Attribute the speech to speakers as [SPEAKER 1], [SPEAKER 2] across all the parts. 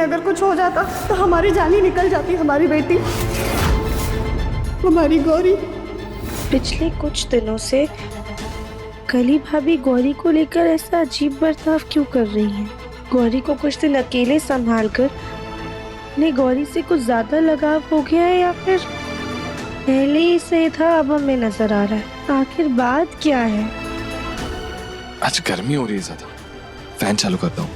[SPEAKER 1] अगर कुछ हो जाता तो हमारी जान ही निकल जाती, हमारी बेटी, हमारी गौरी।
[SPEAKER 2] पिछले कुछ दिनों से कली भाभी गौरी को लेकर ऐसा अजीब बर्ताव क्यों कर रही हैं? गौरी को कुछ दिन अकेले संभाल कर उन्हें गौरी से कुछ ज्यादा लगाव हो गया है, या फिर पहले ही से था अब हमें नजर आ रहा है? आखिर बात क्या है?
[SPEAKER 3] आज गर्मी हो रही है ज्यादा, फैन चालू करता हूँ।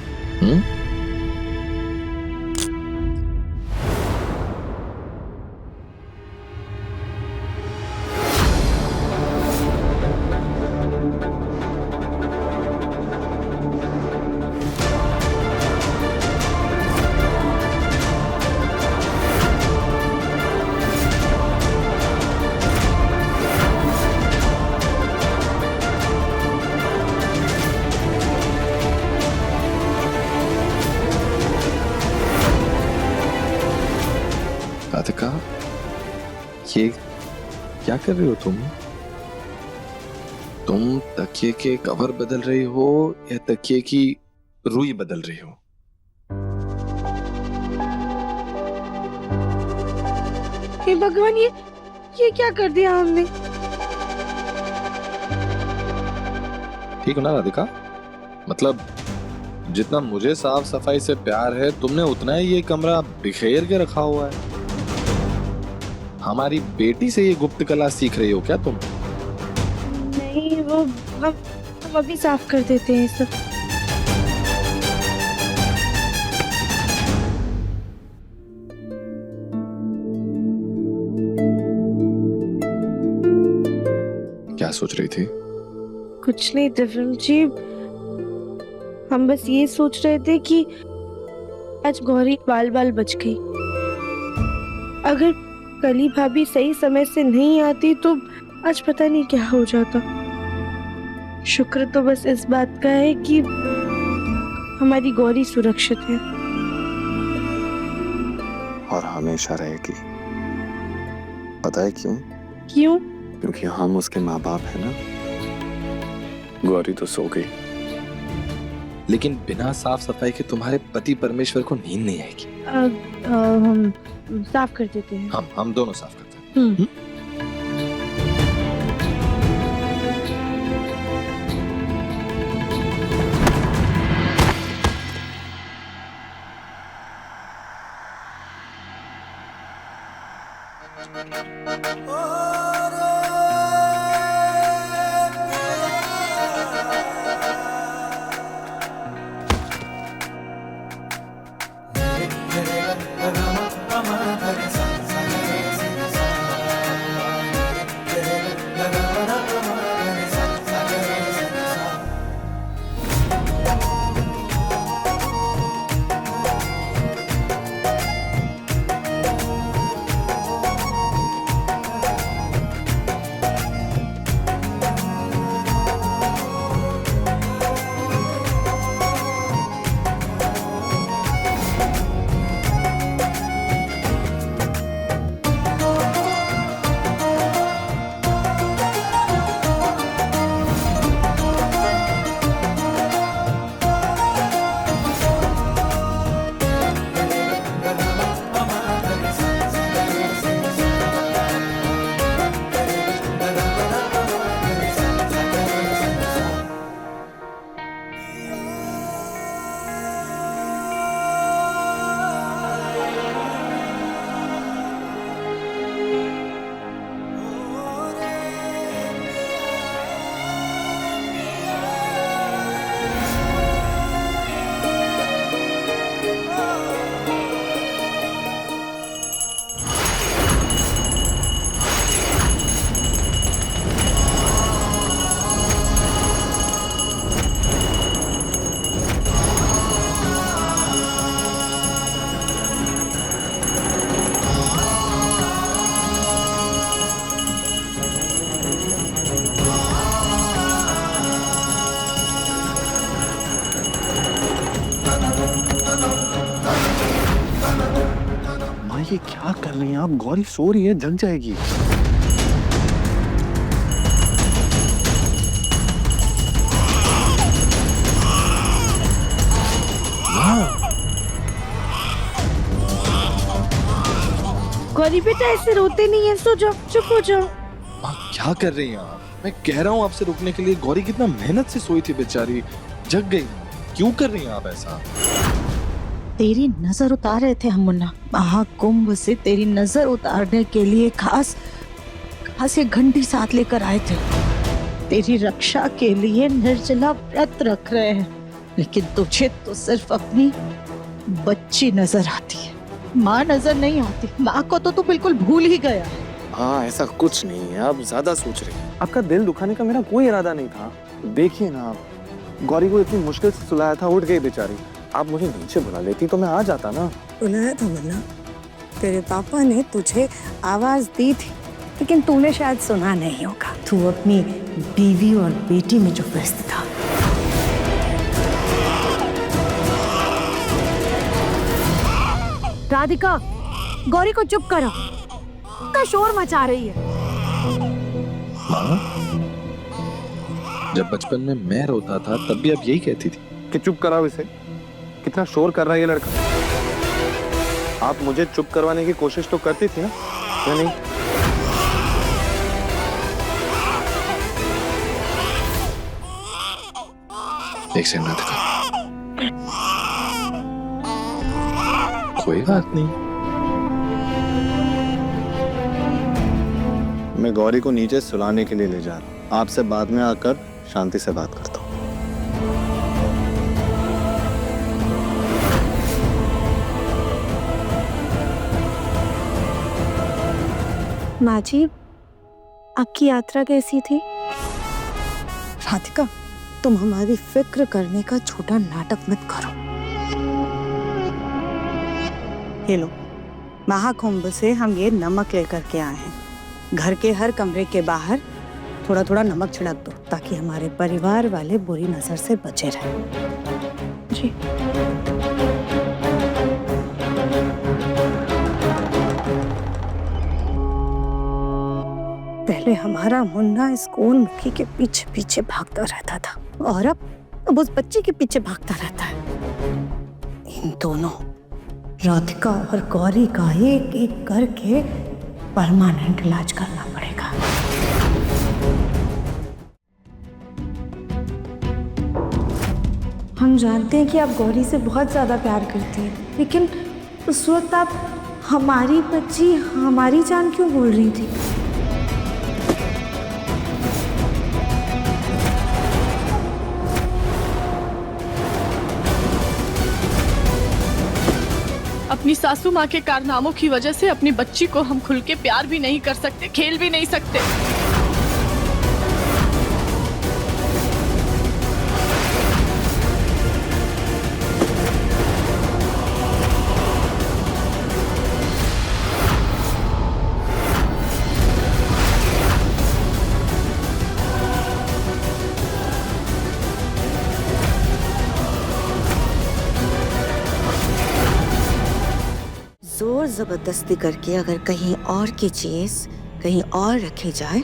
[SPEAKER 3] राधिका, ये क्या कर रही हो तुम तकिए के कवर बदल रही हो या तकिए की रुई बदल रही हो?
[SPEAKER 2] हे भगवान, ये क्या कर दिया हमने?
[SPEAKER 3] ठीक हो ना राधिका? मतलब जितना मुझे साफ सफाई से प्यार है, तुमने उतना ही ये कमरा बिखेर के रखा हुआ है। हमारी बेटी से ये गुप्त कला सीख रही हो क्या तुम?
[SPEAKER 2] नहीं, वो हम अभी साफ कर देते हैं सब।
[SPEAKER 3] क्या सोच रही थी?
[SPEAKER 2] कुछ नहीं दिव्यम जी, हम बस ये सोच रहे थे कि आज गौरी बाल बाल बच गई। अगर कली भाभी सही समय से नहीं आती तो आज पता नहीं क्या हो जाता। शुक्र तो बस इस बात का है कि हमारी गौरी सुरक्षित है
[SPEAKER 4] और हमेशा रहेगी। पता है क्यों?
[SPEAKER 2] क्यों?
[SPEAKER 4] क्योंकि हम उसके माँ बाप है ना। गौरी तो सो गई,
[SPEAKER 3] लेकिन बिना साफ सफाई के तुम्हारे पति परमेश्वर को नींद नहीं आएगी।
[SPEAKER 2] हम साफ कर देते हैं।
[SPEAKER 3] हम दोनों साफ करते हैं।
[SPEAKER 4] ये क्या कर रही हैं आप? गौरी सो रही है, जग जाएगी।
[SPEAKER 2] गौरी बेटा ऐसे रोते नहीं है, सो जाओ, चुप हो जाओ।
[SPEAKER 3] माँ क्या कर रही हैं आप? मैं कह रहा हूँ आपसे रुकने के लिए। गौरी कितना मेहनत से सोई थी बेचारी, जग गई। क्यों कर रही हैं आप ऐसा?
[SPEAKER 1] तेरी नजर उतार रहे थे हम मुन्ना। महाकुंभ से तेरी नजर उतारने के लिए खास ये घंटी साथ लेकर आए थे। तेरी रक्षा के लिए निर्जला व्रत रख रहे हैं, लेकिन तुझे तो सिर्फ अपनी बच्ची नजर आती है, माँ नजर नहीं आती। माँ को तो तू बिल्कुल भूल ही गया है।
[SPEAKER 4] हाँ ऐसा कुछ नहीं है, आप ज्यादा सोच रहे हैं। आपका दिल दुखाने का मेरा कोई इरादा नहीं था। देखिए ना आप, गौरी को इतनी मुश्किल से सुलाया था, उठ गई बेचारी। आप मुझे नीचे बुला लेती तो मैं आ जाता ना।
[SPEAKER 5] बुलाया था मुन्ना, तेरे पापा ने तुझे आवाज दी थी, लेकिन तूने शायद सुना नहीं होगा।
[SPEAKER 1] तू अपनी बीवी और बेटी में जो व्यस्त था।
[SPEAKER 5] राधिका, गौरी को चुप करो, का शोर मचा रही है।
[SPEAKER 3] माँ, जब बचपन में मैं रोता था तब भी आप यही कहती थी
[SPEAKER 4] कि चुप कराओ इसे, कितना शोर कर रहा है ये लड़का। आप मुझे चुप करवाने की कोशिश तो करती थी ना, या नहीं?
[SPEAKER 3] एक सेकंड राधिका, कोई बात नहीं।
[SPEAKER 4] मैं गौरी को नीचे सुलाने के लिए ले जा रहा हूँ। आपसे बाद में आकर शांति से बात करता हूँ।
[SPEAKER 5] माँ जी, आपकी यात्रा कैसी थी? राधिका, तुम हमारी फिक्र करने का छोटा नाटक मत करो। ये लो, महाकुंभ से हम ये नमक लेकर के आए हैं। घर के हर कमरे के बाहर थोड़ा थोड़ा नमक छिड़क दो, ताकि हमारे परिवार वाले बुरी नजर से बचे रहें। जी। पहले हमारा मुन्ना इस कौन मुखी के पीछे पीछे भागता रहता था, और अब उस बच्ची के पीछे भागता रहता है। इन दोनों राधिका और गौरी का एक एक करके परमानेंट इलाज करना पड़ेगा। हम जानते हैं कि आप गौरी से बहुत ज्यादा प्यार करती हैं, लेकिन उस वक्त आप हमारी बच्ची, हमारी जान क्यों बोल रही थी?
[SPEAKER 1] अपनी सासू माँ के कारनामों की वजह से अपनी बच्ची को हम खुल के प्यार भी नहीं कर सकते, खेल भी नहीं सकते।
[SPEAKER 5] जोर जबरदस्ती करके अगर कहीं और की चीज कहीं और रखी जाए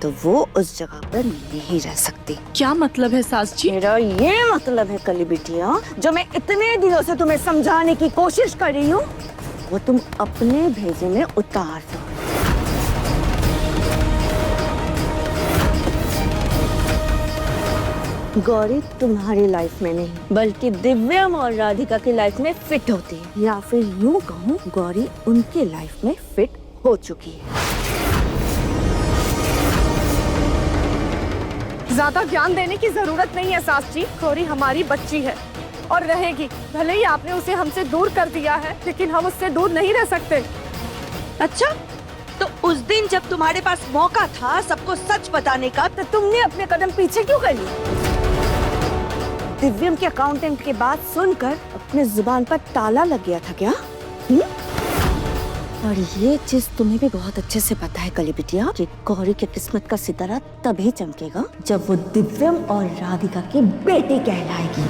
[SPEAKER 5] तो वो उस जगह पर नहीं रह सकती।
[SPEAKER 1] क्या मतलब है सास जी?
[SPEAKER 5] मेरा ये मतलब है कली बिटिया, जो मैं इतने दिनों से तुम्हें समझाने की कोशिश कर रही हूँ, वो तुम अपने भेजे में उतार दो। गौरी तुम्हारी लाइफ में नहीं, बल्कि दिव्यम और राधिका की लाइफ में फिट होती है, या फिर यूं कहूँ गौरी उनके लाइफ में फिट हो चुकी है।
[SPEAKER 1] ज्यादा ज्ञान देने की जरूरत नहीं है सास जी। गौरी हमारी बच्ची है और रहेगी। भले ही आपने उसे हमसे दूर कर दिया है, लेकिन हम उससे दूर नहीं रह सकते।
[SPEAKER 2] अच्छा, तो उस दिन जब तुम्हारे पास मौका था सबको सच बताने का,
[SPEAKER 5] तो तुमने अपने कदम पीछे क्यों कर लिए? दिव्यम के अकाउंटेंट की बात सुनकर अपने जुबान पर ताला लग गया था क्या? और ये चीज तुम्हें भी बहुत अच्छे से पता है कली बिटिया, कि गौरी की किस्मत का सितारा तभी चमकेगा जब वो दिव्यम और राधिका की बेटी कहलाएगी।